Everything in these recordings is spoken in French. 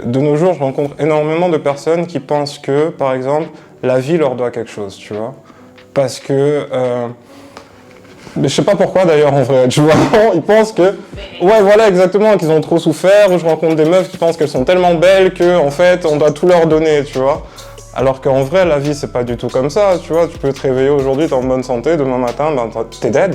De nos jours, je rencontre énormément de personnes qui pensent que, par exemple, la vie leur doit quelque chose, tu vois. Parce que... mais je sais pas pourquoi d'ailleurs en vrai, tu vois, ils pensent que... Ouais, voilà, exactement, qu'ils ont trop souffert, ou je rencontre des meufs qui pensent qu'elles sont tellement belles que, en fait, on doit tout leur donner, tu vois. Alors qu'en vrai, la vie, c'est pas du tout comme ça, tu vois. Tu peux te réveiller aujourd'hui, t'es en bonne santé, demain matin, ben, t'es dead.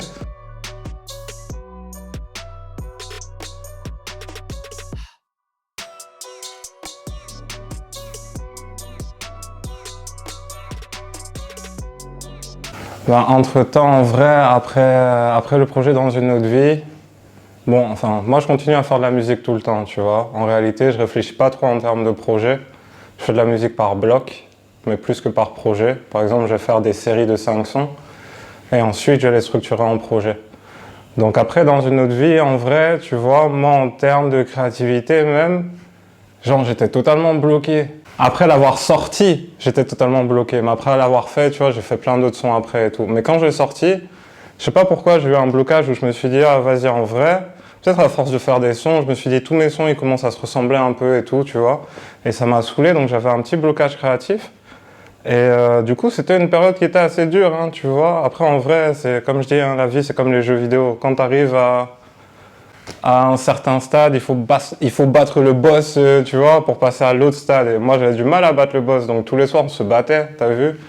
Ben, entre-temps, en vrai, après le projet Dans une autre vie, bon, enfin, moi je continue à faire de la musique tout le temps, tu vois. En réalité, je réfléchis pas trop en termes de projet. Je fais de la musique par bloc, mais plus que par projet. Par exemple, je vais faire des séries de 5 sons, et ensuite je vais les structurer en projet. Donc après, Dans une autre vie, en vrai, tu vois, moi en termes de créativité même, genre j'étais totalement bloqué. Après l'avoir sorti, j'étais totalement bloqué. Mais après l'avoir fait, tu vois, j'ai fait plein d'autres sons après et tout. Mais quand j'ai sorti, je sais pas pourquoi j'ai eu un blocage où je me suis dit, ah vas-y en vrai, peut-être à force de faire des sons, je me suis dit, tous mes sons ils commencent à se ressembler un peu et tout, tu vois. Et ça m'a saoulé, donc j'avais un petit blocage créatif. Et du coup, c'était une période qui était assez dure, hein, tu vois. Après, en vrai, c'est comme je dis, hein, la vie, c'est comme les jeux vidéo. Quand tu arrives à un certain stade, il faut battre le boss, tu vois, pour passer à l'autre stade. Et moi, j'avais du mal à battre le boss, donc tous les soirs, on se battait, t'as vu.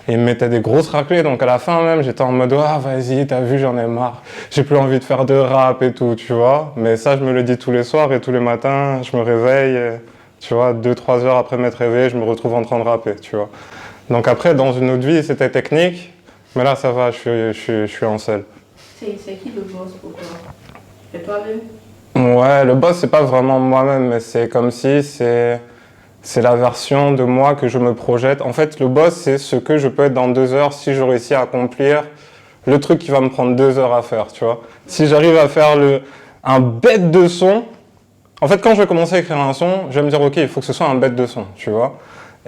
Et il me mettait des grosses raclées, donc à la fin même, j'étais en mode, ah vas-y, t'as vu, j'en ai marre. J'ai plus envie de faire de rap et tout, tu vois. Mais ça, je me le dis tous les soirs et tous les matins, je me réveille, et, tu vois, 2-3 heures après m'être réveillé, je me retrouve en train de rapper, tu vois. Donc après, dans une autre vie, c'était technique, mais là, ça va, je suis en selle. C'est qui le boss pour toi? C'est toi-même? Ouais, le boss, c'est pas vraiment moi-même, mais c'est comme si c'est la version de moi que je me projette. En fait, le boss, c'est ce que je peux être dans 2 heures si je réussis à accomplir le truc qui va me prendre 2 heures à faire, tu vois. Si j'arrive à faire un bête de son, en fait, quand je vais commencer à écrire un son, je vais me dire, ok, il faut que ce soit un bête de son, tu vois.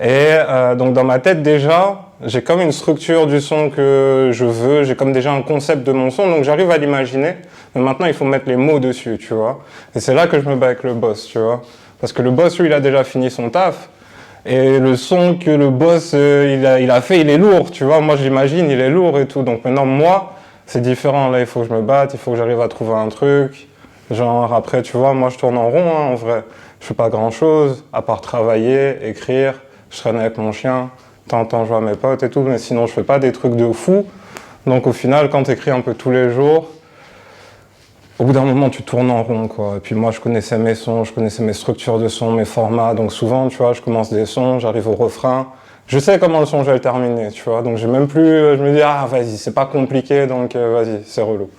Et donc dans ma tête déjà, j'ai comme une structure du son que je veux, j'ai comme déjà un concept de mon son, donc j'arrive à l'imaginer, mais maintenant il faut mettre les mots dessus, tu vois. Et c'est là que je me bats avec le boss, tu vois. Parce que le boss, lui, il a déjà fini son taf, et le son que le boss, il a fait, il est lourd, tu vois. Moi, j'imagine, il est lourd et tout, donc maintenant, moi, c'est différent, là, il faut que je me batte, il faut que j'arrive à trouver un truc. Genre, après, tu vois, moi, je tourne en rond, hein, en vrai. Je fais pas grand-chose, à part travailler, écrire. Je traîne avec mon chien, de temps en temps je vois mes potes et tout, mais sinon je fais pas des trucs de fou. Donc au final, quand tu écris un peu tous les jours, au bout d'un moment tu tournes en rond, quoi. Et puis moi je connaissais mes sons, je connaissais mes structures de sons, mes formats, donc souvent tu vois, je commence des sons, j'arrive au refrain, je sais comment le son je vais le terminer, tu vois, donc j'ai même plus, je me dis ah vas-y, c'est pas compliqué, donc vas-y, c'est relou.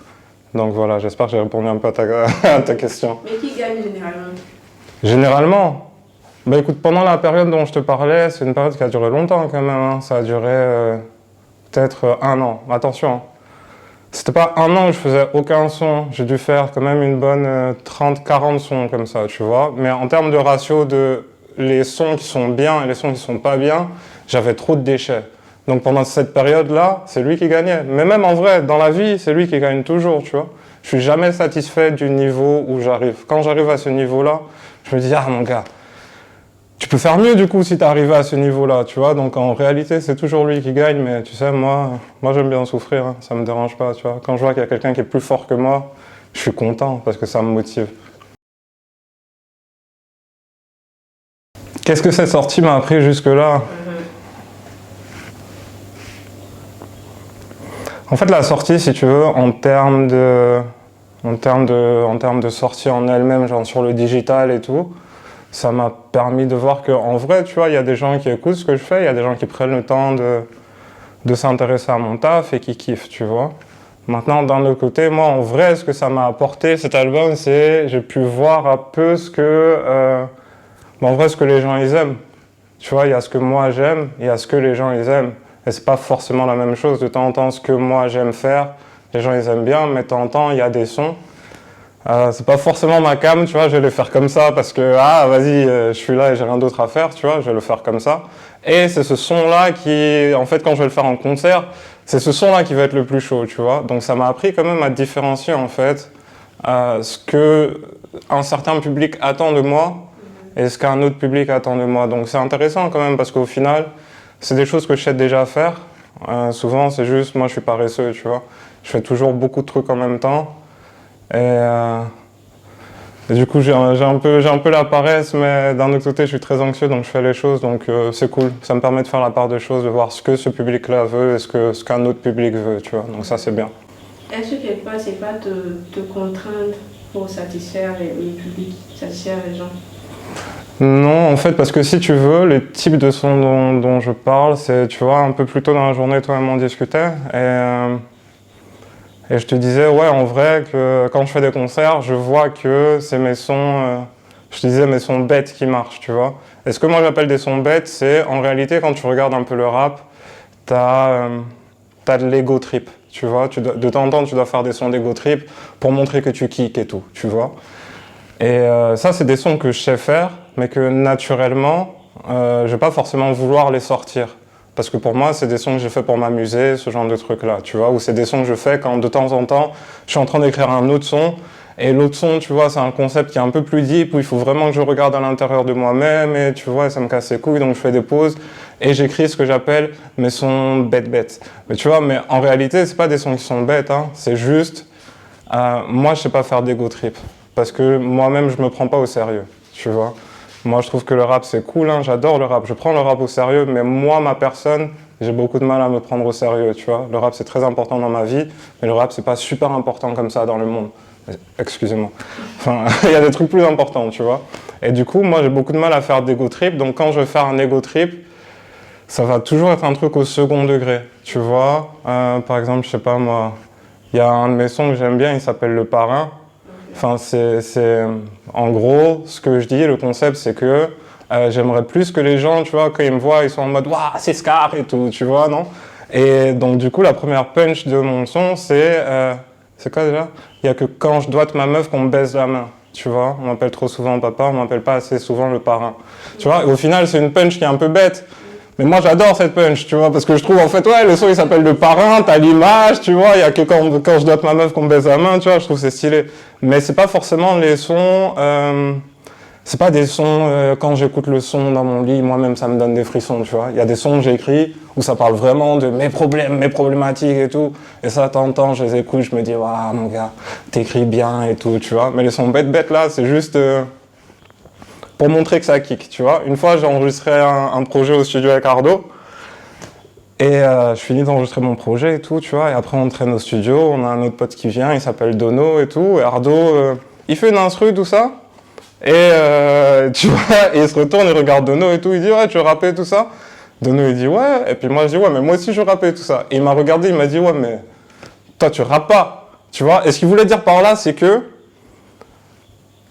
Donc voilà, j'espère que j'ai répondu un peu à à ta question. Mais qui gagne généralement? Généralement, bah écoute, pendant la période dont je te parlais, c'est une période qui a duré longtemps quand même, hein. Ça a duré peut-être 1 an. Attention, hein. C'était pas 1 an où je faisais aucun son. J'ai dû faire quand même une bonne 30-40 sons comme ça, tu vois. Mais en termes de ratio de les sons qui sont bien et les sons qui sont pas bien, j'avais trop de déchets. Donc pendant cette période-là, c'est lui qui gagnait. Mais même en vrai, dans la vie, c'est lui qui gagne toujours, tu vois. Je suis jamais satisfait du niveau où j'arrive. Quand j'arrive à ce niveau-là, je me dis, ah mon gars, tu peux faire mieux du coup si tu arrivé à ce niveau-là, tu vois. Donc en réalité, c'est toujours lui qui gagne, mais tu sais, moi j'aime bien souffrir, hein. Ça me dérange pas, tu vois. Quand je vois qu'il y a quelqu'un qui est plus fort que moi, je suis content parce que ça me motive. Qu'est-ce que cette sortie m'a appris jusque-là? En fait, la sortie, si tu veux, en termes de sortie en elle-même, genre sur le digital et tout, ça m'a permis de voir qu'en vrai, tu vois, il y a des gens qui écoutent ce que je fais, il y a des gens qui prennent le temps de s'intéresser à mon taf et qui kiffent, tu vois. Maintenant, d'un autre côté, moi, en vrai, ce que ça m'a apporté, cet album, c'est j'ai pu voir un peu en vrai, ce que les gens, ils aiment. Tu vois, il y a ce que moi, j'aime, il y a ce que les gens, ils aiment. Et c'est pas forcément la même chose. De temps en temps, ce que moi, j'aime faire, les gens, ils aiment bien, mais de temps en temps, il y a des sons. C'est pas forcément ma cam, tu vois, je vais le faire comme ça parce que, ah, vas-y, je suis là et j'ai rien d'autre à faire, tu vois, je vais le faire comme ça. Et c'est ce son-là qui, en fait, quand je vais le faire en concert, c'est ce son-là qui va être le plus chaud, tu vois. Donc ça m'a appris quand même à différencier, en fait, ce que un certain public attend de moi et ce qu'un autre public attend de moi. Donc c'est intéressant quand même parce qu'au final, c'est des choses que je sais déjà faire. Souvent, c'est juste, moi je suis paresseux, tu vois. Je fais toujours beaucoup de trucs en même temps. Et du coup, j'ai un peu la paresse, mais d'un autre côté, je suis très anxieux, donc je fais les choses, donc c'est cool. Ça me permet de faire la part des choses, de voir ce que ce public-là veut et ce qu'un autre public veut, tu vois. Donc ça, c'est bien. Est-ce que quelque part, c'est pas te contraindre pour satisfaire les publics, satisfaire les gens? Non, en fait, parce que si tu veux, les types de sons dont je parle, c'est, tu vois, un peu plus tôt dans la journée, toi et moi, on discutait, et je te disais, ouais, en vrai, que quand je fais des concerts, je vois que c'est mes sons, je te disais, mes sons bêtes qui marchent, tu vois. Et ce que moi j'appelle des sons bêtes, c'est, en réalité, quand tu regardes un peu le rap, t'as de l'ego trip, tu vois. De temps en temps, tu dois faire des sons d'ego trip pour montrer que tu kicks et tout, tu vois. Et ça, c'est des sons que je sais faire, mais que naturellement, je vais pas forcément vouloir les sortir. Parce que pour moi, c'est des sons que j'ai fait pour m'amuser, ce genre de trucs-là, tu vois. Ou c'est des sons que je fais quand de temps en temps, je suis en train d'écrire un autre son. Et l'autre son, tu vois, c'est un concept qui est un peu plus deep, où il faut vraiment que je regarde à l'intérieur de moi-même. Et tu vois, ça me casse les couilles, donc je fais des pauses. Et j'écris ce que j'appelle mes sons bêtes. Mais tu vois, mais en réalité, c'est pas des sons qui sont bêtes, hein. C'est juste, moi, je sais pas faire d'ego trip. Parce que moi-même, je me prends pas au sérieux, tu vois. Moi, je trouve que le rap, c'est cool, hein, j'adore le rap. Je prends le rap au sérieux, mais moi, ma personne, j'ai beaucoup de mal à me prendre au sérieux, tu vois. Le rap, c'est très important dans ma vie, mais le rap, c'est pas super important comme ça dans le monde. Excusez-moi. Enfin, il y a des trucs plus importants, tu vois. Et du coup, moi, j'ai beaucoup de mal à faire d'ego trip. Donc, quand je vais faire un ego trip, ça va toujours être un truc au second degré, tu vois. Par exemple, je sais pas moi, il y a un de mes sons que j'aime bien, il s'appelle Le Parrain. Enfin, en gros, ce que je dis, le concept, c'est que j'aimerais plus que les gens, tu vois, quand ils me voient, ils sont en mode « Waouh, c'est Scar » et tout, tu vois, non? Et donc, du coup, la première punch de mon son, c'est quoi déjà? Il n'y a que quand je doite ma meuf qu'on me baise la main, tu vois? On m'appelle trop souvent papa, on m'appelle pas assez souvent le parrain. Tu vois? Et au final, c'est une punch qui est un peu bête. Mais moi, j'adore cette punch, tu vois, parce que je trouve, en fait, ouais, le son, il s'appelle Le Parrain, t'as l'image, tu vois, il y a que quand je dote ma meuf qu'on me baise la main, tu vois, je trouve c'est stylé. Mais c'est pas forcément les sons, c'est pas des sons, quand j'écoute le son dans mon lit, moi-même, ça me donne des frissons, tu vois. Il y a des sons que j'écris où ça parle vraiment de mes problèmes, mes problématiques et tout. Et ça, t'entends, je les écoute, je me dis, waouh, mon gars, t'écris bien et tout, tu vois. Mais les sons bêtes là, c'est juste... pour montrer que ça kick, tu vois. Une fois, j'ai enregistré un projet au studio avec Ardo, et je finis d'enregistrer mon projet et tout, tu vois, et après on traîne au studio, on a un autre pote qui vient, il s'appelle Dono et tout, et Ardo, il fait une instru, tout ça, et tu vois, et il se retourne, il regarde Dono et tout, il dit « Ouais, tu veux rapper tout ça ?» Dono, il dit « Ouais », et puis moi, je dis « Ouais, mais moi aussi, je veux rapper tout ça », et il m'a regardé, il m'a dit « Ouais, mais toi, tu rappes pas », tu vois, et ce qu'il voulait dire par là, c'est que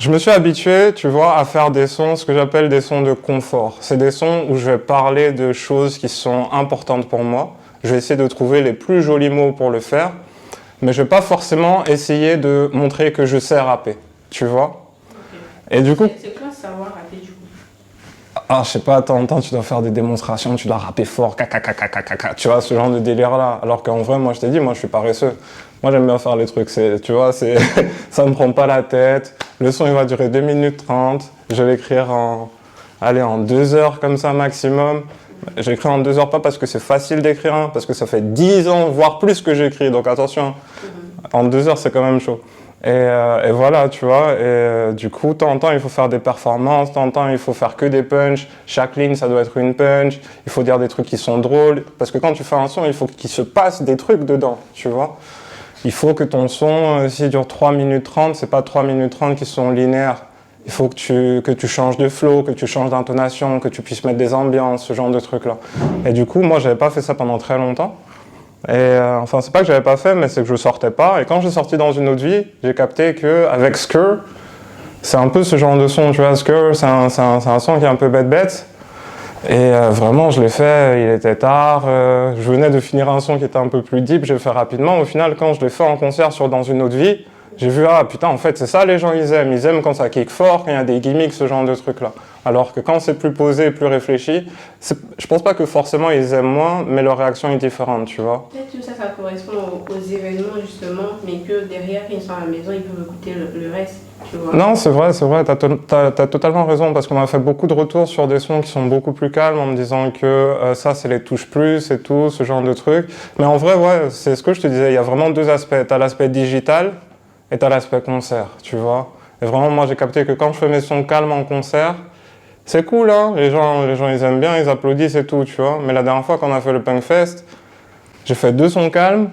je me suis habitué, tu vois, à faire des sons, ce que j'appelle des sons de confort. C'est des sons où je vais parler de choses qui sont importantes pour moi. Je vais essayer de trouver les plus jolis mots pour le faire, mais je vais pas forcément essayer de montrer que je sais rapper, tu vois. Okay. Et du coup... C'est quoi savoir rapper du coup? Ah, je sais pas, de temps en temps, tu dois faire des démonstrations, tu dois rapper fort, tu vois, ce genre de délire-là. Alors qu'en vrai, moi, je t'ai dit, moi, je suis paresseux. Moi, j'aime bien faire les trucs, tu vois, ça me prend pas la tête. Le son, il va durer 2 minutes 30. Je vais l'écrire en 2 heures comme ça maximum. J'écris en 2 heures, pas parce que c'est facile d'écrire, hein, parce que ça fait 10 ans, voire plus que j'écris. Donc attention, en 2 heures, c'est quand même chaud. Et voilà, tu vois, et du coup, de temps en temps, il faut faire des performances, de temps en temps, il faut faire que des punchs. Chaque ligne, ça doit être une punch. Il faut dire des trucs qui sont drôles. Parce que quand tu fais un son, il faut qu'il se passe des trucs dedans, tu vois. Il faut que ton son, s'il dure 3 minutes 30, c'est pas 3 minutes 30 qui sont linéaires. Il faut que tu changes de flow, que tu changes d'intonation, que tu puisses mettre des ambiances, ce genre de trucs-là. Et du coup, moi, j'avais pas fait ça pendant très longtemps. Et enfin, c'est pas que j'avais pas fait, mais c'est que je sortais pas. Et quand j'ai sorti Dans une autre vie, j'ai capté qu'avec Skur, c'est un peu ce genre de son, tu vois. Skur, c'est un son qui est un peu bête. Et vraiment, je l'ai fait, il était tard, je venais de finir un son qui était un peu plus deep, j'ai fait rapidement. Au final, quand je l'ai fait en concert sur Dans une autre vie, j'ai vu, ah putain, en fait, c'est ça les gens, ils aiment quand ça kick fort, quand il y a des gimmicks, ce genre de trucs-là. Alors que quand c'est plus posé, plus réfléchi, je pense pas que forcément ils aiment moins, mais leur réaction est différente, tu vois. Peut-être que ça correspond aux événements justement, mais que derrière, quand ils sont à la maison, ils peuvent écouter le reste. tu vois. Non, c'est vrai, t'as totalement raison, parce qu'on m'a fait beaucoup de retours sur des sons qui sont beaucoup plus calmes, en me disant que ça, c'est les touches plus et tout, ce genre de trucs. Mais en vrai, ouais, c'est ce que je te disais, il y a vraiment deux aspects. T'as l'aspect digital et t'as l'aspect concert, tu vois. Et vraiment, moi, j'ai capté que quand je fais mes sons calmes en concert, c'est cool, hein, les gens, ils aiment bien, ils applaudissent et tout, tu vois. Mais la dernière fois qu'on a fait le Punk Fest, j'ai fait 2 sons calmes,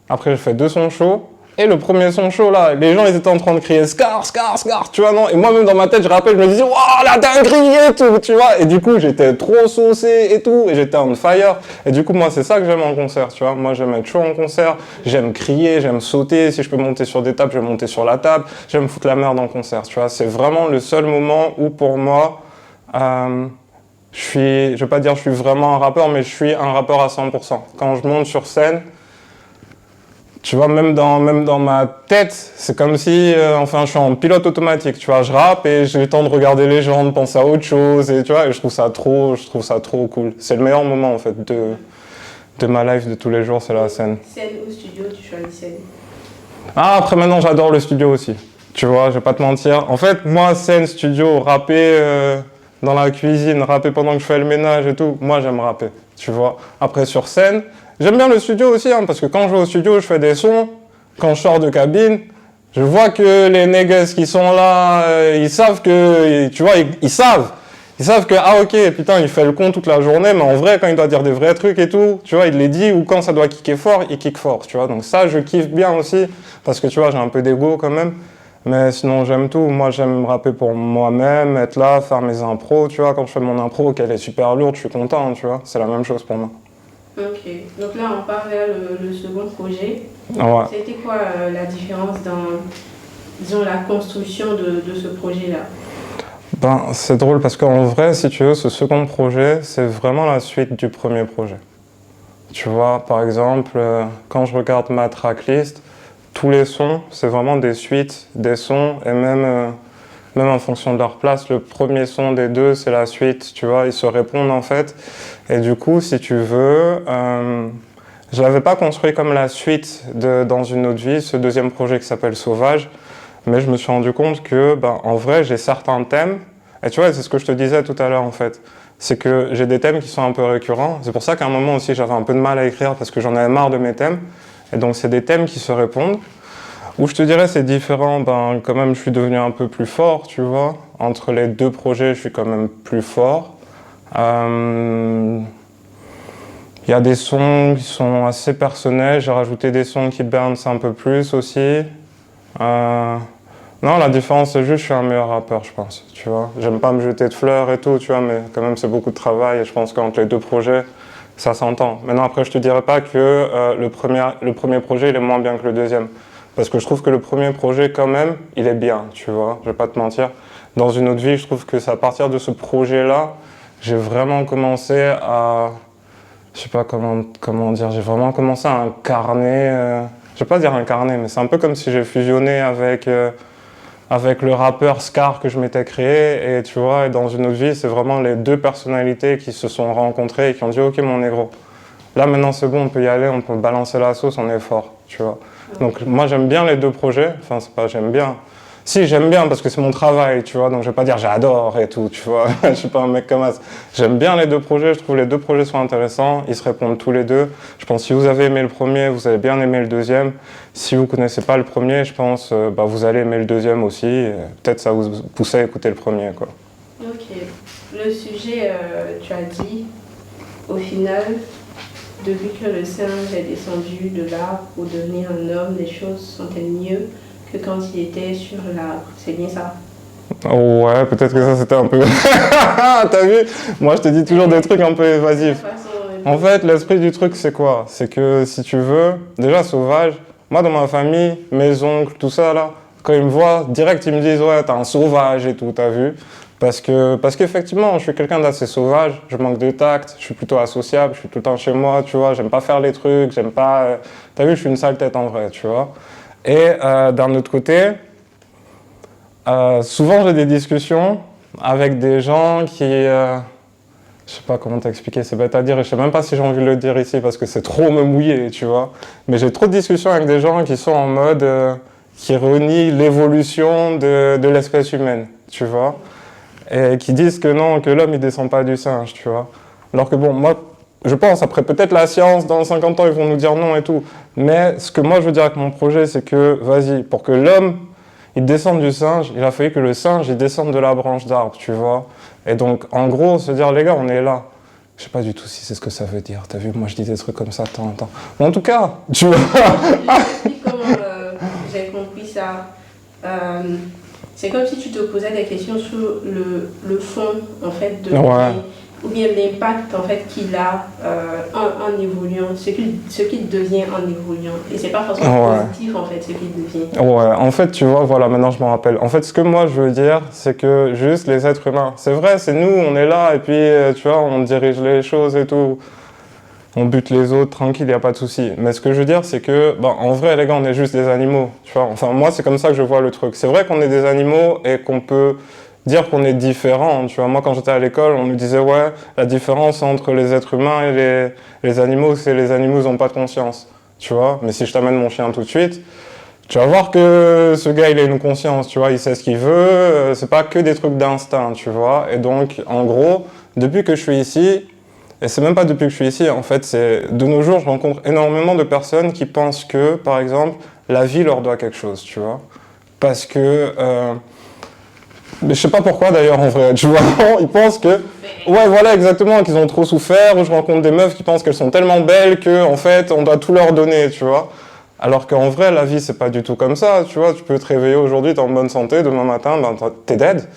après j'ai fait 2 sons chauds, et le premier son chaud là, les gens ils étaient en train de crier Scar, Scar, Scar, tu vois, non. Et moi-même dans ma tête, je rappelle, je me disais, waouh, la dinguerie et tout, tu vois. Et du coup, j'étais trop saucé et tout, et j'étais on fire. Et du coup, moi, c'est ça que j'aime en concert, tu vois. Moi, j'aime être chaud en concert, j'aime crier, j'aime sauter. Si je peux monter sur des tables, je vais monter sur la table, j'aime foutre la merde en concert, tu vois. C'est vraiment le seul moment où pour moi, je vais pas dire je suis vraiment un rappeur, mais je suis un rappeur à 100%. Quand je monte sur scène, tu vois, même dans ma tête, c'est comme si, enfin, je suis en pilote automatique, tu vois, je rappe et j'ai le temps de regarder les gens, de penser à autre chose, et tu vois, et je trouve ça trop cool. C'est le meilleur moment, en fait, de ma life de tous les jours, c'est la scène. Scène ou studio, tu choisis scène? Ah, après maintenant, j'adore le studio aussi. Tu vois, je vais pas te mentir. En fait, moi, scène, studio, rapper dans la cuisine, rapper pendant que je fais le ménage et tout, moi, j'aime rapper, tu vois. Après, sur scène, j'aime bien le studio aussi, hein, parce que quand je vais au studio, je fais des sons. Quand je sors de cabine, je vois que les niggas qui sont là, ils savent que, tu vois, ils savent. Ils savent que, ah ok, putain, il fait le con toute la journée, mais en vrai, quand il doit dire des vrais trucs et tout, tu vois, il les dit, ou quand ça doit kicker fort, il kick fort, tu vois. Donc ça, je kiffe bien aussi, parce que tu vois, j'ai un peu d'ego quand même. Mais sinon, j'aime tout. Moi, j'aime rapper pour moi-même, être là, faire mes impros, tu vois. Quand je fais mon impro, qu'elle est super lourde, je suis content, tu vois. C'est la même chose pour moi. Ok, donc là on part vers le second projet. Ouais. C'était quoi la différence dans, disons, la construction de ce projet-là? Ben, c'est drôle parce qu'en vrai, si tu veux, ce second projet, c'est vraiment la suite du premier projet. Tu vois, par exemple, quand je regarde ma tracklist, tous les sons, c'est vraiment des suites des sons et même en fonction de leur place, le premier son des deux, c'est la suite, tu vois, ils se répondent en fait. Et du coup, si tu veux, je l'avais pas construit comme la suite dans une autre vie, ce deuxième projet qui s'appelle Sauvage, mais je me suis rendu compte que, ben, en vrai, j'ai certains thèmes, et tu vois, c'est ce que je te disais tout à l'heure en fait, c'est que j'ai des thèmes qui sont un peu récurrents, c'est pour ça qu'à un moment aussi j'avais un peu de mal à écrire parce que j'en avais marre de mes thèmes, et donc c'est des thèmes qui se répondent. Où je te dirais c'est différent, ben quand même je suis devenu un peu plus fort, tu vois. Entre les deux projets, je suis quand même plus fort. Il y a des sons qui sont assez personnels, j'ai rajouté des sons qui bouncent un peu plus aussi. Non, la différence c'est juste que je suis un meilleur rappeur, je pense, tu vois. J'aime pas me jeter de fleurs et tout, tu vois, mais quand même c'est beaucoup de travail et je pense qu'entre les deux projets, ça s'entend. Maintenant après je te dirais pas que le premier projet il est moins bien que le deuxième. Parce que je trouve que le premier projet, quand même, il est bien, tu vois, je vais pas te mentir. Dans une autre vie, je trouve que c'est à partir de ce projet-là, j'ai vraiment commencé à... Je sais pas comment dire, j'ai vraiment commencé à incarner... je vais pas dire incarner, mais c'est un peu comme si j'ai fusionné avec le rappeur Scar que je m'étais créé. Et tu vois, et dans une autre vie, c'est vraiment les deux personnalités qui se sont rencontrées et qui ont dit « Ok, mon négro, là maintenant c'est bon, on peut y aller, on peut balancer la sauce, on est fort, tu vois. » Donc moi j'aime bien les deux projets, enfin c'est pas j'aime bien. Si j'aime bien parce que c'est mon travail, tu vois, donc je vais pas dire j'adore et tout, tu vois, je suis pas un mec comme ça. J'aime bien les deux projets, je trouve les deux projets sont intéressants, ils se répondent tous les deux. Je pense que si vous avez aimé le premier, vous avez bien aimé le deuxième. Si vous connaissez pas le premier, je pense vous allez aimer le deuxième aussi. Peut-être ça vous pousse à écouter le premier, quoi. Ok, le sujet, tu as dit, au final, depuis que le singe est descendu de l'arbre pour devenir un homme, les choses sont-elles mieux que quand il était sur l'arbre? C'est bien ça? Ouais, peut-être que ça c'était un peu... T'as vu? Moi je te dis toujours des trucs un peu évasifs. En fait, l'esprit du truc c'est quoi? C'est que si tu veux, déjà sauvage, moi dans ma famille, mes oncles, tout ça là, quand ils me voient, direct ils me disent ouais t'es un sauvage et tout, t'as vu? Parce qu'effectivement, je suis quelqu'un d'assez sauvage, je manque de tact, je suis plutôt associable, je suis tout le temps chez moi, tu vois, j'aime pas faire les trucs, j'aime pas... T'as vu, je suis une sale tête en vrai, tu vois. Et d'un autre côté, souvent j'ai des discussions avec des gens qui... je sais pas comment t'expliquer, c'est bête à dire, et je sais même pas si j'ai envie de le dire ici parce que c'est trop me mouiller, tu vois. Mais j'ai trop de discussions avec des gens qui sont en mode... qui renient l'évolution de l'espèce humaine, tu vois, et qui disent que non, que l'homme il descend pas du singe, tu vois. Alors que bon, moi, je pense, après peut-être la science, dans 50 ans, ils vont nous dire non et tout, mais ce que moi je veux dire avec mon projet, c'est que, vas-y, pour que l'homme, il descende du singe, il a fallu que le singe, il descende de la branche d'arbre, tu vois. Et donc, en gros, se dire, les gars, on est là. Je sais pas du tout si c'est ce que ça veut dire, t'as vu, moi je dis des trucs comme ça de temps en temps. Mais en tout cas, tu vois. J'explique comment j'ai compris ça. C'est comme si tu te posais des questions sur le fond, en fait, de ou bien l'impact en fait qu'il a en évoluant, ce qu'il devient en évoluant. Et c'est pas forcément positif en fait ce qu'il devient. Ouais, en fait tu vois, voilà, maintenant je m'en rappelle. En fait ce que moi je veux dire, c'est que juste les êtres humains, c'est vrai, c'est nous, on est là et puis tu vois, on dirige les choses et tout. On bute les autres, tranquille, il n'y a pas de souci. Mais ce que je veux dire, c'est que, en vrai, les gars, on est juste des animaux. Tu vois, enfin, moi, c'est comme ça que je vois le truc. C'est vrai qu'on est des animaux et qu'on peut dire qu'on est différent. Tu vois, moi, quand j'étais à l'école, on me disait, ouais, la différence entre les êtres humains et les animaux, c'est les animaux n'ont pas de conscience. Tu vois, mais si je t'amène mon chien tout de suite, tu vas voir que ce gars, il a une conscience, tu vois, il sait ce qu'il veut. C'est pas que des trucs d'instinct, tu vois. Et donc, en gros, depuis que je suis ici, et c'est même pas depuis que je suis ici, en fait, c'est de nos jours, je rencontre énormément de personnes qui pensent que, par exemple, la vie leur doit quelque chose, tu vois. Parce que, mais je sais pas pourquoi d'ailleurs en vrai, tu vois, ils pensent que, ouais, voilà, exactement, qu'ils ont trop souffert, ou je rencontre des meufs qui pensent qu'elles sont tellement belles que, en fait, on doit tout leur donner, tu vois. Alors qu'en vrai, la vie, c'est pas du tout comme ça, tu vois. Tu peux te réveiller aujourd'hui, t'es en bonne santé, demain matin, t'es dead.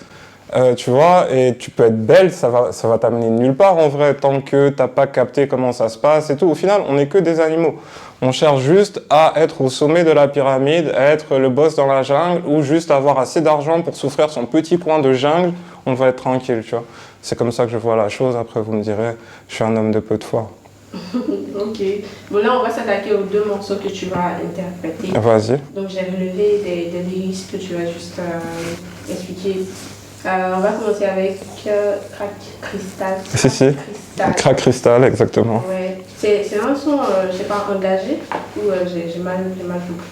Tu vois, et tu peux être belle, ça va t'amener nulle part en vrai, tant que t'as pas capté comment ça se passe et tout. Au final, on n'est que des animaux. On cherche juste à être au sommet de la pyramide, à être le boss dans la jungle, ou juste avoir assez d'argent pour s'offrir son petit coin de jungle, on va être tranquille, tu vois. C'est comme ça que je vois la chose. Après, vous me direz, je suis un homme de peu de foi. Ok. Bon, là, on va s'attaquer aux deux morceaux que tu vas interpréter. Vas-y. Donc, j'ai relevé des lyrics que tu vas juste expliquer. On va commencer avec Crack Crystal. Si. Crack Crystal, exactement. Ouais. C'est un son, je sais pas, engagé ou j'ai mal compris?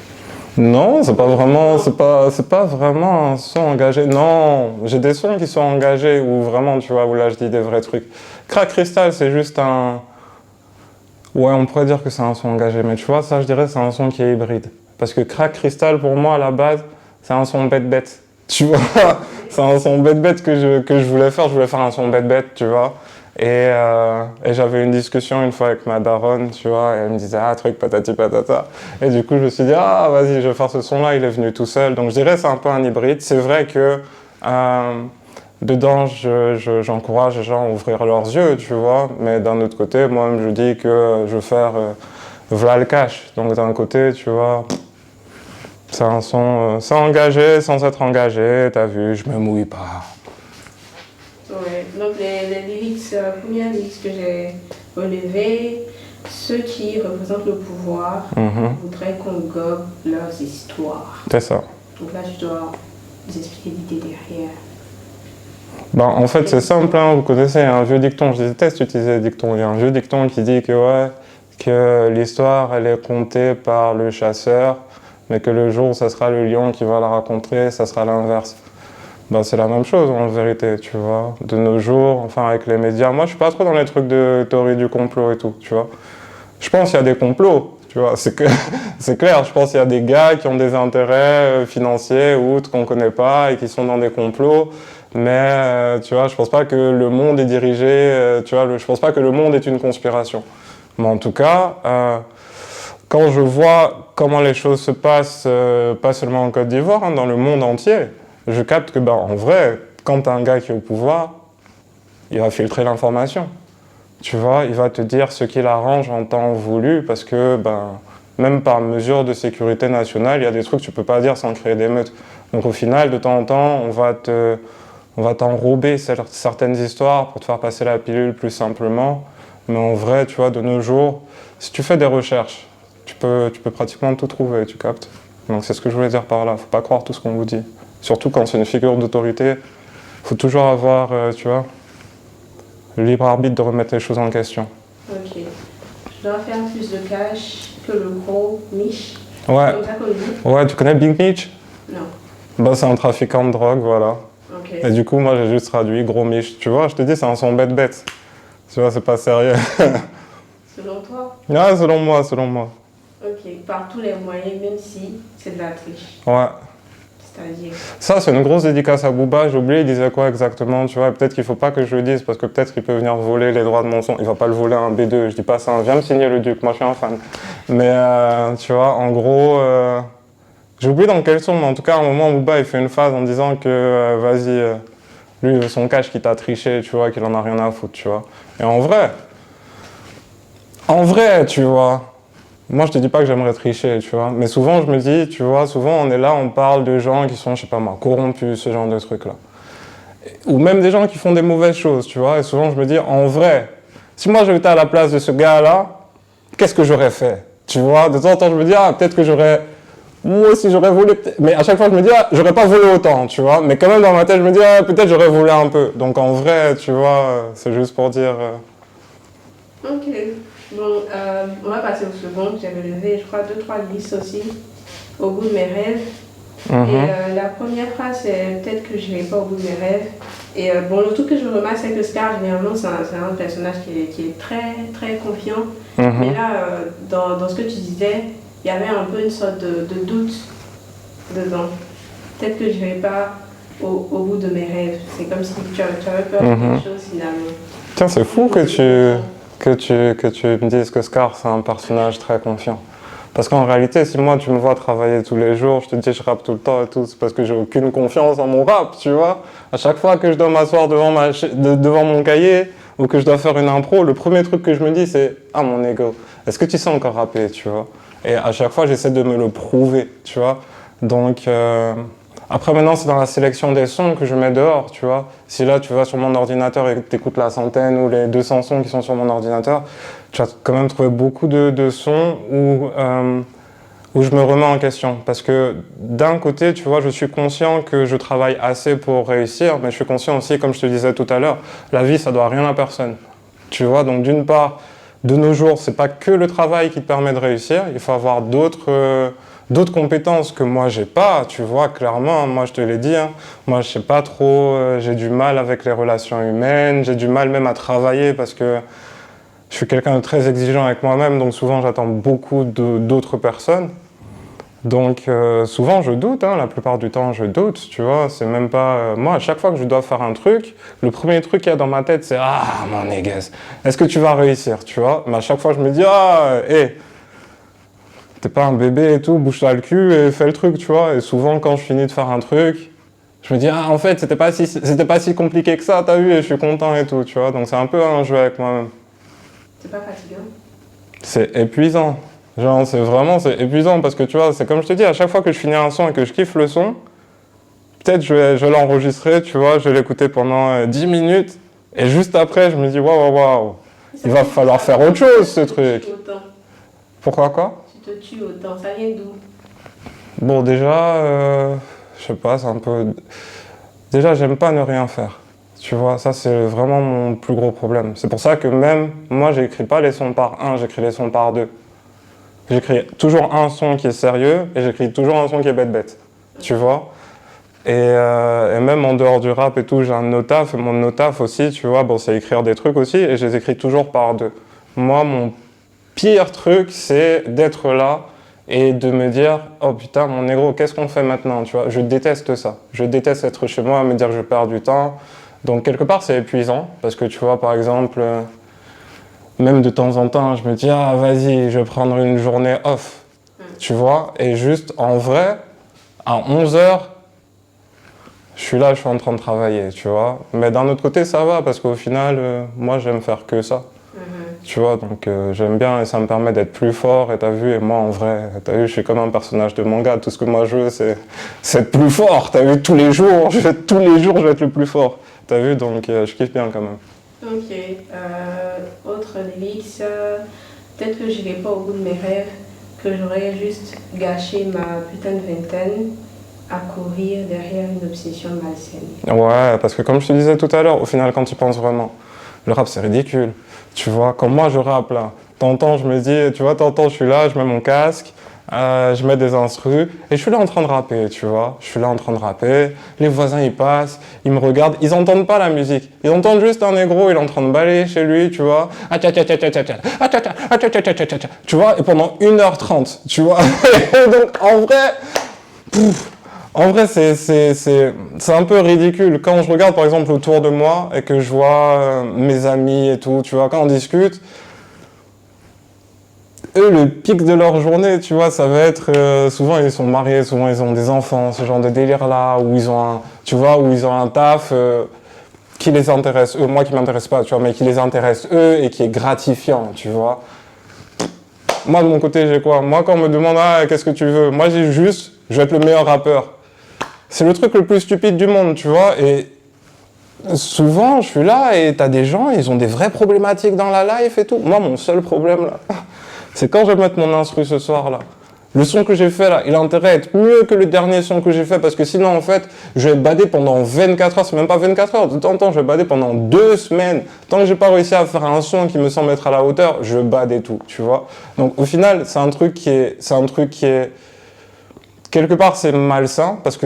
Non, c'est pas vraiment un son engagé. Non, j'ai des sons qui sont engagés où vraiment, tu vois, où là je dis des vrais trucs. Crack Crystal, c'est juste un... Ouais, on pourrait dire que c'est un son engagé, mais tu vois, ça je dirais c'est un son qui est hybride. Parce que Crack Crystal, pour moi, à la base, c'est un son bête. Tu vois, c'est un son bête que je voulais faire. Je voulais faire un son bête, tu vois. Et j'avais une discussion une fois avec ma daronne, tu vois, et elle me disait, ah, truc patati patata. Et du coup, je me suis dit, ah, vas-y, je vais faire ce son-là, il est venu tout seul. Donc, je dirais c'est un peu un hybride. C'est vrai que dedans, j'encourage les gens à ouvrir leurs yeux, tu vois, mais d'un autre côté, moi-même, je dis que je veux faire v'là le cash. Donc, d'un côté, tu vois, c'est un son sans engagé, sans être engagé, t'as vu, je me mouille pas. Ouais, donc les lyrics, premiers lyrics que j'ai relevés, ceux qui représentent le pouvoir voudraient qu'on gobe leurs histoires. C'est ça. Donc là, tu dois nous expliquer l'idée derrière. En fait, c'est simple, hein, vous connaissez, il y a un vieux dicton, je déteste utiliser les dictons, il y a un vieux dicton qui dit que, ouais, que l'histoire, elle est contée par le chasseur, mais que le jour où ça sera le lion qui va la raconter, ça sera l'inverse. C'est la même chose en vérité, tu vois. De nos jours, enfin avec les médias, moi je suis pas trop dans les trucs de théorie du complot et tout, tu vois. Je pense qu'il y a des complots, tu vois, c'est clair, je pense qu'il y a des gars qui ont des intérêts financiers ou autres qu'on connaît pas et qui sont dans des complots, mais tu vois, je pense pas que le monde est dirigé, tu vois, je pense pas que le monde est une conspiration. Mais en tout cas, quand je vois comment les choses se passent, pas seulement en Côte d'Ivoire, hein, dans le monde entier, je capte que, en vrai, quand tu as un gars qui est au pouvoir, il va filtrer l'information. Tu vois, il va te dire ce qu'il arrange en temps voulu, parce que, même par mesure de sécurité nationale, il y a des trucs que tu peux pas dire sans créer d'émeutes. Donc au final, de temps en temps, on va t'enrober certaines histoires pour te faire passer la pilule plus simplement. Mais en vrai, tu vois, de nos jours, si tu fais des recherches, tu peux pratiquement tout trouver, tu captes. Donc c'est ce que je voulais dire par là, faut pas croire tout ce qu'on vous dit. Surtout quand c'est une figure d'autorité, il faut toujours avoir, tu vois, le libre arbitre de remettre les choses en question. Ok. Je dois faire plus de cash que le gros Mich. Ouais, Comme ça qu'on dit? ouais, tu connais Big Mitch? Non. Bah, c'est un trafiquant de drogue, voilà. Ok. Et du coup, moi, j'ai juste traduit Gros Mich. Tu vois, je te dis, c'est un son bête-bête. Tu vois, c'est pas sérieux. Selon toi? Ouais, selon moi, selon moi. Ok. Par tous les moyens, même si c'est de la triche. Ouais. C'est-à-dire? Ça, c'est une grosse dédicace à Booba. J'ai oublié, il disait quoi exactement, tu vois. Et peut-être qu'il faut pas que je le dise parce que peut-être qu'il peut venir voler les droits de mon son. Il va pas le voler à un B2. Je dis pas ça. Viens me signer le Duc. Moi, je suis un fan. Mais tu vois, en gros, j'ai oublié dans quel son, mais en tout cas, à un moment, Booba, il fait une phase en disant que vas-y, lui, il veut son cash qui t'a triché, tu vois, qu'il en a rien à foutre, tu vois. Et en vrai, tu vois. Moi, je te dis pas que j'aimerais tricher, tu vois. Mais souvent, je me dis, tu vois, souvent, on est là, on parle de gens qui sont, je sais pas moi, corrompus, ce genre de trucs-là. Ou même des gens qui font des mauvaises choses, tu vois. Et souvent, je me dis, en vrai, si moi, j'étais à la place de ce gars-là, qu'est-ce que j'aurais fait? Tu vois, de temps en temps, je me dis, ah, peut-être que j'aurais... Moi aussi, j'aurais volé... Mais à chaque fois, je me dis, ah, j'aurais pas volé autant, tu vois. Mais quand même, dans ma tête, je me dis, ah, peut-être j'aurais volé un peu. Donc, en vrai, tu vois, c'est juste pour dire... Ok. Bon, on va passer au second. J'avais levé, je crois, 2-3 listes aussi, au bout de mes rêves. Et la première phrase, c'est peut-être que je n'irai pas au bout de mes rêves. Et bon, le truc que je remarque, c'est que Scar, généralement, c'est un personnage qui est très, très confiant. Mais là, dans ce que tu disais, il y avait un peu une sorte de doute dedans. Peut-être que je n'irai pas au bout de mes rêves. C'est comme si tu avais peur de quelque chose finalement. Tiens, c'est fou que tu me dises que Scar, c'est un personnage très confiant. Parce qu'en réalité, si moi, tu me vois travailler tous les jours, je te dis je rappe tout le temps et tout, c'est parce que j'ai aucune confiance en mon rap, tu vois. À chaque fois que je dois m'asseoir devant mon cahier ou que je dois faire une impro, le premier truc que je me dis, c'est « Ah, mon ego, est-ce que tu sais encore rapper, tu vois ?» Et à chaque fois, j'essaie de me le prouver, tu vois. Donc... Après, maintenant, c'est dans la sélection des sons que je mets dehors, tu vois. Si là, tu vas sur mon ordinateur et que tu écoutes la centaine ou les 200 sons qui sont sur mon ordinateur, tu vas quand même trouver beaucoup de sons où je me remets en question. Parce que d'un côté, tu vois, je suis conscient que je travaille assez pour réussir, mais je suis conscient aussi, comme je te disais tout à l'heure, la vie, ça doit rien à personne. Tu vois, donc d'une part, de nos jours, c'est pas que le travail qui te permet de réussir, il faut avoir d'autres compétences que moi j'ai pas, tu vois, clairement, moi je te l'ai dit, hein, moi je sais pas trop, j'ai du mal avec les relations humaines, j'ai du mal même à travailler parce que je suis quelqu'un de très exigeant avec moi-même, donc souvent j'attends beaucoup d'autres personnes. Donc souvent je doute, hein, la plupart du temps je doute, tu vois, c'est même pas... moi à chaque fois que je dois faire un truc, le premier truc qu'il y a dans ma tête c'est « Ah mon néguesse, est-ce que tu vas réussir ?» Tu vois, mais à chaque fois je me dis « Ah, hé, t'es pas un bébé et tout, bouge-toi le cul et fais le truc, tu vois. » Et souvent, quand je finis de faire un truc, je me dis, ah, en fait, c'était pas si compliqué que ça, t'as vu, et je suis content et tout, tu vois. Donc, c'est un peu un jeu avec moi-même. C'est pas fatigant? C'est épuisant. Genre, c'est épuisant parce que, tu vois, c'est comme je te dis, à chaque fois que je finis un son et que je kiffe le son, peut-être je vais l'enregistrer, tu vois, je vais l'écouter pendant 10 minutes, et juste après, je me dis, waouh, il va falloir faire autre chose, ce truc. Pourquoi quoi? Tu te tues autant, ça vient d'où? Bon, déjà, je sais pas, c'est un peu... Déjà, j'aime pas ne rien faire. Tu vois, ça, c'est vraiment mon plus gros problème. C'est pour ça que même, moi, j'écris pas les sons par un, j'écris les sons par deux. J'écris toujours un son qui est sérieux et j'écris toujours un son qui est bête. Tu vois? Et même en dehors du rap et tout, j'ai un notaf. Et mon notaf aussi, tu vois, bon, c'est écrire des trucs aussi et je les écris toujours par deux. Moi, mon pire truc, c'est d'être là et de me dire « Oh putain, mon négro, qu'est-ce qu'on fait maintenant ?» Tu vois, je déteste ça. Je déteste être chez moi, me dire que je perds du temps. Donc, quelque part, c'est épuisant. Parce que, tu vois, par exemple, même de temps en temps, je me dis « Ah, vas-y, je vais prendre une journée off. » Tu vois, et juste, en vrai, à 11h, je suis là, je suis en train de travailler, tu vois. Mais d'un autre côté, ça va, parce qu'au final, moi, j'aime faire que ça. Tu vois, donc j'aime bien et ça me permet d'être plus fort, et t'as vu, et moi en vrai, t'as vu, je suis comme un personnage de manga, tout ce que moi je veux, c'est être plus fort, t'as vu, tous les jours, je vais être le plus fort, t'as vu, donc je kiffe bien quand même. Ok, autre lyrics, peut-être que je n'irai pas au bout de mes rêves, que j'aurais juste gâché ma putain de vingtaine à courir derrière une obsession malsaine. Ouais, parce que comme je te disais tout à l'heure, au final, quand tu penses vraiment, le rap c'est ridicule. Tu vois, quand moi je rappe là, t'entends, je me dis, tu vois, t'entends, je suis là, je mets mon casque, je mets des instrus et je suis là en train de rapper, tu vois. Je suis là en train de rapper, les voisins ils passent, ils me regardent, ils entendent pas la musique. Ils entendent juste un négro, il est en train de balayer chez lui, tu vois. Tu vois, et pendant 1h30, tu vois. Et donc en vrai, c'est un peu ridicule. Quand je regarde par exemple autour de moi et que je vois mes amis et tout, tu vois, quand on discute, eux, le pic de leur journée, tu vois, ça va être souvent ils sont mariés, souvent ils ont des enfants, ce genre de délire-là, où ils ont un, tu vois, où ils ont un taf qui les intéresse, eux, moi qui m'intéresse pas, tu vois, mais qui les intéresse eux et qui est gratifiant, tu vois. Moi de mon côté, j'ai quoi? Moi, quand on me demande qu'est-ce que tu veux, moi j'ai juste, je vais être le meilleur rappeur. C'est le truc le plus stupide du monde, tu vois, et souvent je suis là et t'as des gens, ils ont des vraies problématiques dans la life et tout. Moi, mon seul problème là, c'est quand je vais mettre mon instru ce soir là. Le son que j'ai fait là, il a intérêt à être mieux que le dernier son que j'ai fait parce que sinon en fait, je vais bader pendant 24 heures, c'est même pas 24 heures, de temps en temps je vais bader pendant 2 semaines. Tant que j'ai pas réussi à faire un son qui me semble être à la hauteur, je bade et tout, tu vois. Donc au final, c'est un truc qui est quelque part c'est malsain parce que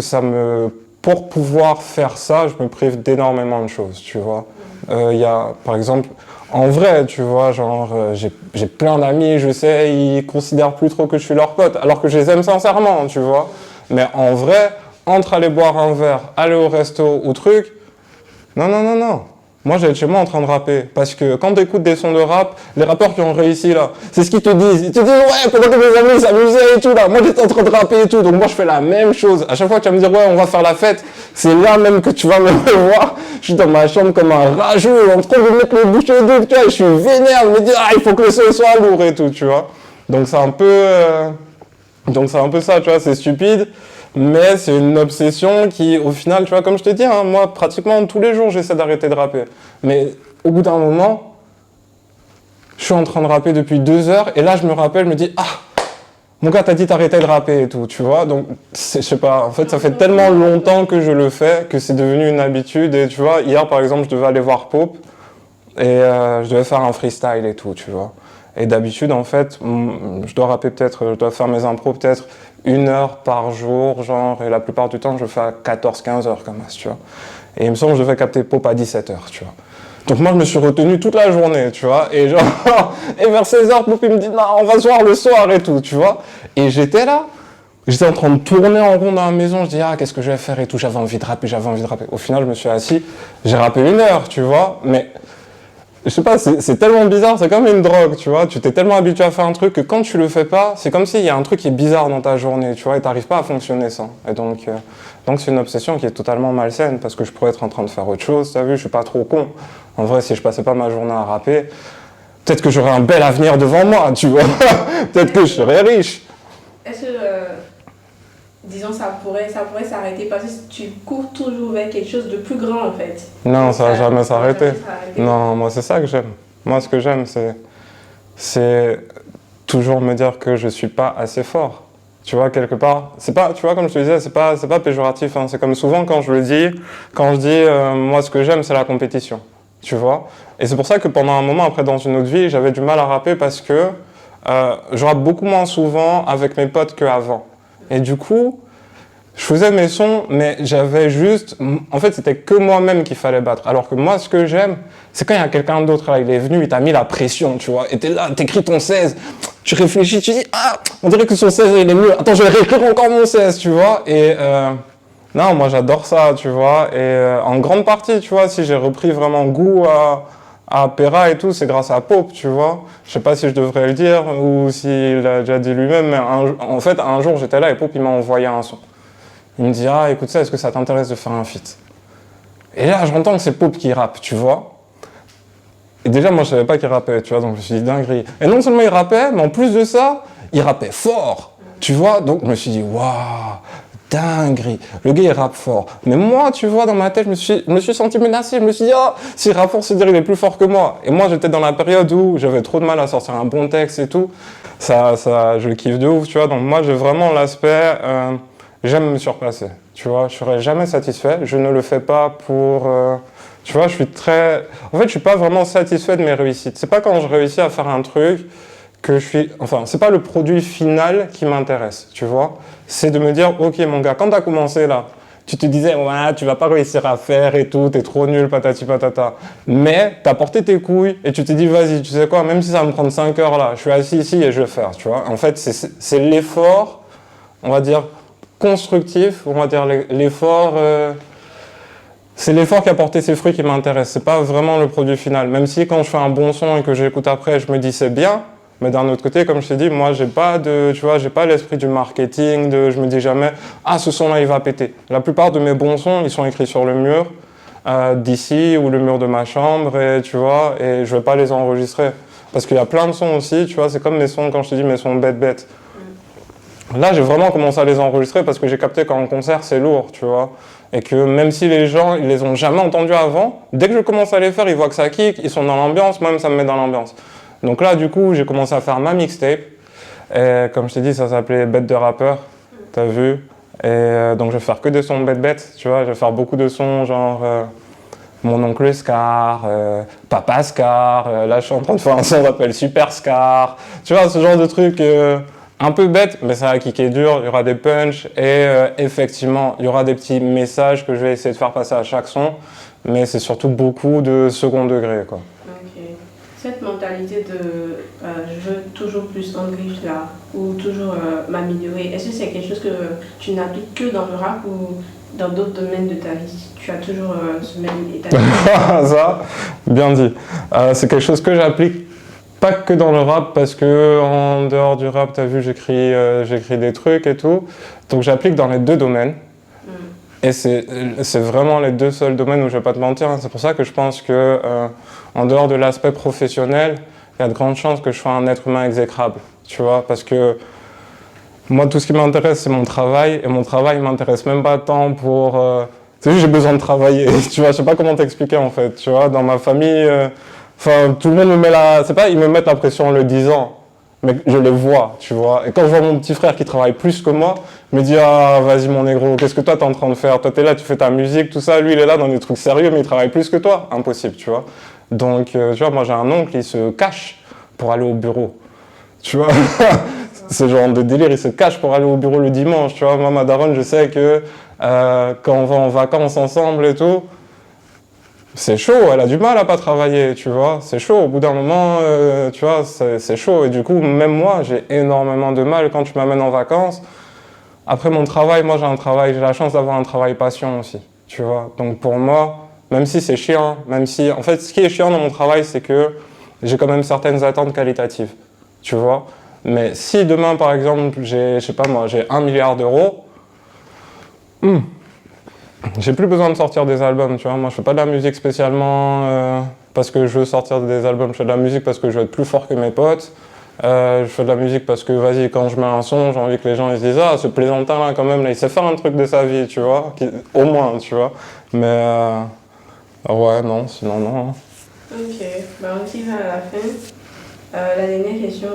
pour pouvoir faire ça, je me prive d'énormément de choses, tu vois. Il y a par exemple en vrai, tu vois, genre, j'ai plein d'amis, je sais, ils considèrent plus trop que je suis leur pote, alors que je les aime sincèrement, tu vois. Mais en vrai, entre aller boire un verre, aller au resto ou truc, non. Moi, j'ai être chez moi en train de rapper. Parce que quand tu écoutes des sons de rap, les rappeurs qui ont réussi là, c'est ce qu'ils te disent. Ils te disent, ouais, pendant que mes amis s'amusaient et tout là, moi j'étais en train de rapper et tout. Donc moi, je fais la même chose. À chaque fois, tu vas me dire, ouais, on va faire la fête. C'est là même que tu vas me voir. Je suis dans ma chambre comme un rageux, en train de mettre le bouchon double, tu vois. Je suis vénère, je me dis, il faut que le son soit lourd et tout, tu vois. Donc c'est un peu ça, tu vois, c'est stupide. Mais c'est une obsession qui, au final, tu vois, comme je te dis, hein, moi, pratiquement tous les jours, j'essaie d'arrêter de rapper. Mais au bout d'un moment, je suis en train de rapper depuis 2 heures, et là, je me rappelle, je me dis, mon gars, t'as dit d'arrêter de rapper et tout, tu vois. Donc, je sais pas, en fait, ça fait tellement longtemps que je le fais que c'est devenu une habitude. Et tu vois, hier, par exemple, je devais aller voir Pope, et je devais faire un freestyle et tout, tu vois. Et d'habitude, en fait, je dois faire mes impros peut-être 1 heure par jour, genre, et la plupart du temps, je fais à 14-15 heures comme ça, tu vois. Et il me semble que je devais capter Pop à 17 heures, tu vois. Donc moi, je me suis retenu toute la journée, tu vois, et genre, et vers 16 heures, Pop, il me dit, non, on va se voir le soir et tout, tu vois. Et j'étais là, j'étais en train de tourner en rond dans la maison, je dis, qu'est-ce que je vais faire et tout, j'avais envie de rapper. Au final, je me suis assis, j'ai rappé 1 heure, tu vois, mais je sais pas, c'est tellement bizarre, c'est comme une drogue, tu vois. Tu t'es tellement habitué à faire un truc que quand tu le fais pas, c'est comme s'il y a un truc qui est bizarre dans ta journée, tu vois, et t'arrives pas à fonctionner sans. Et donc c'est une obsession qui est totalement malsaine parce que je pourrais être en train de faire autre chose, t'as vu, je suis pas trop con. En vrai, si je passais pas ma journée à rapper, peut-être que j'aurais un bel avenir devant moi, tu vois. Peut-être que je serais riche. Est-ce que, disons, ça pourrait s'arrêter parce que tu cours toujours vers quelque chose de plus grand en fait? Non, ça va jamais s'arrêter. Non, moi c'est ça que j'aime. Moi ce que j'aime c'est toujours me dire que je suis pas assez fort. Tu vois, quelque part, c'est pas, tu vois, comme je te disais, c'est pas péjoratif, hein. C'est comme souvent quand je dis, moi ce que j'aime c'est la compétition, tu vois. Et c'est pour ça que pendant un moment, après dans une autre vie, j'avais du mal à rapper parce que je rappe beaucoup moins souvent avec mes potes qu'avant. Et du coup, je faisais mes sons, mais j'avais juste... En fait, c'était que moi-même qu'il fallait battre. Alors que moi, ce que j'aime, c'est quand il y a quelqu'un d'autre là, il est venu, il t'a mis la pression, tu vois. Et t'es là, t'écris ton 16, tu réfléchis, tu dis, on dirait que son 16, il est mieux. Attends, je vais réécrire encore mon 16, tu vois. Et non, moi, j'adore ça, tu vois. Et en grande partie, tu vois, si j'ai repris vraiment goût à Pera et tout, c'est grâce à Pope, tu vois. Je sais pas si je devrais le dire ou s'il a déjà dit lui-même, mais en fait, un jour, j'étais là et Pope, il m'a envoyé un son. Il me dit, écoute ça, est-ce que ça t'intéresse de faire un feat? Et là, j'entends que c'est Pope qui rappe, tu vois. Et déjà, moi, je savais pas qu'il rappait, tu vois, donc je me suis dit, dinguerie. Et non seulement il rappait, mais en plus de ça, il rappait fort, tu vois. Donc, je me suis dit, waouh, dinguerie. Le gars, il rappe fort. Mais moi, tu vois, dans ma tête, je me suis senti menacé. Je me suis dit, s'il rappe fort, c'est dire qu'il est plus fort que moi. Et moi, j'étais dans la période où j'avais trop de mal à sortir un bon texte et tout. Ça, je le kiffe de ouf, tu vois. Donc, moi, j'ai vraiment l'aspect... J'aime me surpasser, tu vois, je serai jamais satisfait, je ne le fais pas pour... tu vois, je suis très... En fait, je suis pas vraiment satisfait de mes réussites. C'est pas quand je réussis à faire un truc que je suis... Enfin, c'est pas le produit final qui m'intéresse, tu vois. C'est de me dire, ok mon gars, quand t'as commencé là, tu te disais, ouais, tu vas pas réussir à faire et tout, t'es trop nul, patati patata. Mais t'as porté tes couilles et tu t'es dit, vas-y, tu sais quoi, même si ça va me prendre 5 heures là, je suis assis ici et je vais faire, tu vois. En fait, c'est l'effort, on va dire, constructif, on va dire l'effort... c'est l'effort qui a porté ses fruits qui m'intéresse, c'est pas vraiment le produit final. Même si quand je fais un bon son et que j'écoute après, je me dis c'est bien, mais d'un autre côté, comme je t'ai dit, moi j'ai pas l'esprit du marketing, je me dis jamais ah ce son là il va péter. La plupart de mes bons sons, ils sont écrits sur le mur d'ici ou le mur de ma chambre et tu vois, et je vais pas les enregistrer parce qu'il y a plein de sons aussi, tu vois, c'est comme mes sons quand je te dis mes sons bêtes. Là, j'ai vraiment commencé à les enregistrer parce que j'ai capté qu'en concert, c'est lourd, tu vois. Et que même si les gens, ils les ont jamais entendus avant, dès que je commence à les faire, ils voient que ça kick, ils sont dans l'ambiance, moi-même, ça me met dans l'ambiance. Donc là, du coup, j'ai commencé à faire ma mixtape. Et comme je t'ai dit, ça s'appelait Bête de rappeur, t'as vu. Et donc, je vais faire que des sons bêtes, tu vois. Je vais faire beaucoup de sons, genre Mon oncle Scar, Papa Scar. Là, je suis en train de faire un son qui s'appelle Super Scar. Tu vois, ce genre de truc... un peu bête, mais ça va kicker dur, il y aura des punchs et effectivement, il y aura des petits messages que je vais essayer de faire passer à chaque son, mais c'est surtout beaucoup de second degré, quoi. Ok. Cette mentalité de je veux toujours plus enrichir là, ou toujours m'améliorer, est-ce que c'est quelque chose que tu n'appliques que dans le rap ou dans d'autres domaines de ta vie? Tu as toujours ce même état d'esprit? Ça, bien dit. C'est quelque chose que j'applique pas que dans le rap, parce que en dehors du rap, t'as vu, j'écris des trucs et tout. Donc j'applique dans les deux domaines. Et c'est vraiment les deux seuls domaines où je vais pas te mentir. Hein. C'est pour ça que je pense que en dehors de l'aspect professionnel, il y a de grandes chances que je sois un être humain exécrable. Tu vois, parce que moi, tout ce qui m'intéresse, c'est mon travail. Et mon travail m'intéresse même pas tant pour... tu sais, j'ai besoin de travailler. Tu vois, je sais pas comment t'expliquer en fait. Tu vois, dans ma famille... Enfin, tout le monde me met c'est pas, ils me mettent la pression en le disant, mais je les vois, tu vois. Et quand je vois mon petit frère qui travaille plus que moi, je me dis, ah, vas-y, mon négro, qu'est-ce que toi, t'es en train de faire? Toi, t'es là, tu fais ta musique, tout ça. Lui, il est là dans des trucs sérieux, mais il travaille plus que toi. Impossible, tu vois. Donc, tu vois, moi, j'ai un oncle, il se cache pour aller au bureau. Tu vois, ce genre de délire, il se cache pour aller au bureau le dimanche, tu vois. Moi, ma daronne, je sais que quand on va en vacances ensemble et tout, c'est chaud, elle a du mal à pas travailler, tu vois, c'est chaud, au bout d'un moment, tu vois, c'est chaud, et du coup, même moi, j'ai énormément de mal quand tu m'amènes en vacances. Après mon travail, moi j'ai la chance d'avoir un travail passion aussi, tu vois, donc pour moi, même si c'est chiant, en fait, ce qui est chiant dans mon travail, c'est que j'ai quand même certaines attentes qualitatives, tu vois, mais si demain, par exemple, je sais pas moi, j'ai 1 milliard d'euros, j'ai plus besoin de sortir des albums, tu vois. Moi, je fais pas de la musique spécialement parce que je veux sortir des albums. Je fais de la musique parce que je veux être plus fort que mes potes. Je fais de la musique parce que, vas-y, quand je mets un son, j'ai envie que les gens ils se disent ah, ce plaisantin-là, quand même, là, il sait faire un truc de sa vie, tu vois. Au moins, tu vois. Mais, ouais, non, sinon, non. Ok, bah, on arrive à la fin. La dernière question,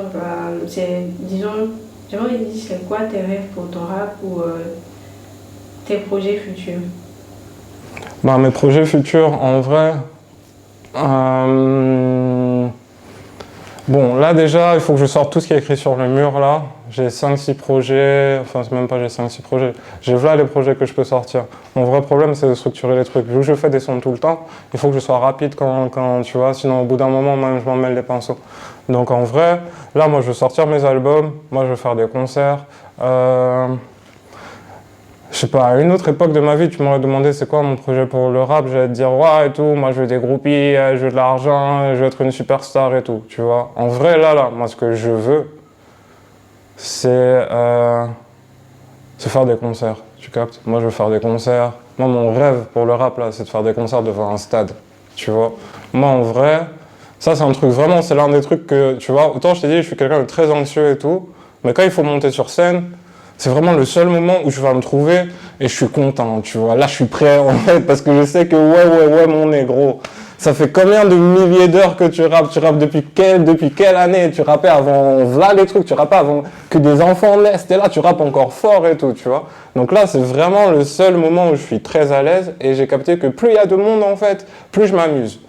c'est, disons, j'aimerais dire, c'est quoi tes rêves pour ton rap ou tes projets futurs? Bah, mes projets futurs, en vrai... Bon, là déjà, il faut que je sorte tout ce qui est écrit sur le mur, là. J'ai 5-6 projets, enfin, c'est même pas j'ai 5-6 projets. J'ai là les projets que je peux sortir. Mon vrai problème, c'est de structurer les trucs. Vu que je fais des sons tout le temps, il faut que je sois rapide quand tu vois, sinon au bout d'un moment, même, je m'en mêle les pinceaux. Donc en vrai, là, moi, je veux sortir mes albums, moi, je veux faire des concerts. Je sais pas, à une autre époque de ma vie, tu m'aurais demandé c'est quoi mon projet pour le rap, j'allais te dire ouais et tout, moi je veux des groupies, je veux de l'argent, je veux être une superstar et tout, tu vois. En vrai, là, moi ce que je veux, c'est faire des concerts, tu captes. Moi je veux faire des concerts. Moi mon rêve pour le rap là, c'est de faire des concerts devant un stade, tu vois. Moi en vrai, ça c'est un truc vraiment, c'est l'un des trucs que, tu vois, autant je t'ai dit, je suis quelqu'un de très anxieux et tout, mais quand il faut monter sur scène, c'est vraiment le seul moment où je vais me trouver et je suis content, tu vois. Là, je suis prêt, en fait, parce que je sais que, ouais, mon négro, ça fait combien de milliers d'heures que tu rappes? Tu rappes depuis quelle année? Tu rappais avant, voilà les trucs, tu rappais avant que des enfants naissent, et là, tu rappes encore fort et tout, tu vois. Donc là, c'est vraiment le seul moment où je suis très à l'aise et j'ai capté que plus il y a de monde, en fait, plus je m'amuse.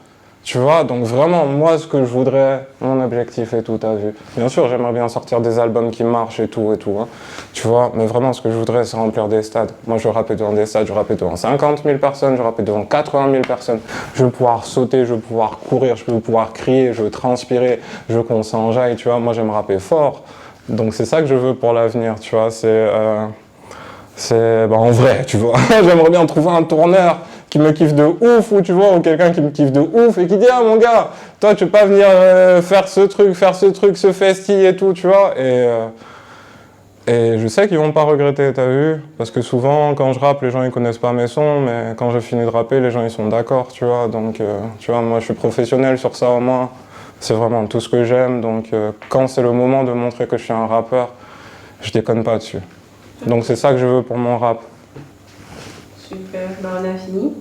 Tu vois, donc vraiment, moi, ce que je voudrais, mon objectif et tout, t'as vu. Bien sûr, j'aimerais bien sortir des albums qui marchent et tout, hein. Tu vois, mais vraiment, ce que je voudrais, c'est remplir des stades. Moi, je veux rapper devant des stades, je veux rapper devant 50 000 personnes, je veux rapper devant 80 000 personnes. Je veux pouvoir sauter, je veux pouvoir courir, je veux pouvoir crier, je veux transpirer, je veux qu'on s'enjaille, tu vois. Moi, j'aime rapper fort. Donc, c'est ça que je veux pour l'avenir, tu vois. C'est en vrai, tu vois. J'aimerais bien trouver un tourneur qui me kiffe de ouf, ou tu vois, ou quelqu'un qui me kiffe de ouf et qui dit ah mon gars, toi tu peux pas venir faire ce truc, ce festi et tout, tu vois. Et je sais qu'ils vont pas regretter, t'as vu, parce que souvent quand je rappe, les gens ils connaissent pas mes sons, mais quand je finis de rapper, les gens ils sont d'accord, tu vois. Donc tu vois, moi je suis professionnel sur ça au moins. C'est vraiment tout ce que j'aime, donc quand c'est le moment de montrer que je suis un rappeur, je déconne pas dessus. Donc c'est ça que je veux pour mon rap. Super, ben, on a fini.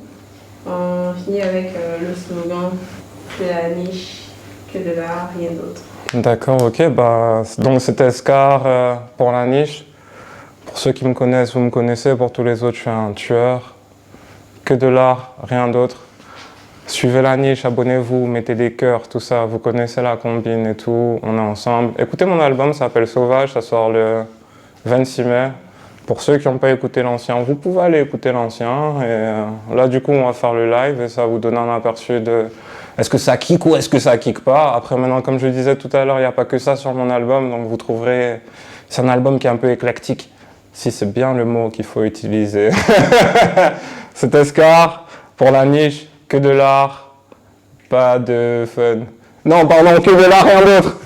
On finit avec le slogan de la niche, que de l'art, rien d'autre. D'accord, ok. Bah, donc c'était Scar pour la niche. Pour ceux qui me connaissent, vous me connaissez. Pour tous les autres, je suis un tueur. Que de l'art, rien d'autre. Suivez la niche, abonnez-vous, mettez des cœurs, tout ça. Vous connaissez la combine et tout. On est ensemble. Écoutez mon album, ça s'appelle Sauvage. Ça sort le 26 mai. Pour ceux qui n'ont pas écouté l'ancien, vous pouvez aller écouter l'ancien. Et là, du coup, on va faire le live et ça va vous donner un aperçu de est-ce que ça kick ou est-ce que ça kick pas. Après, maintenant, comme je le disais tout à l'heure, il n'y a pas que ça sur mon album. Donc, vous trouverez. C'est un album qui est un peu éclectique, si c'est bien le mot qu'il faut utiliser. C'était Scar pour la niche, que de l'art, pas de fun. Non, pardon, que de l'art, rien d'autre.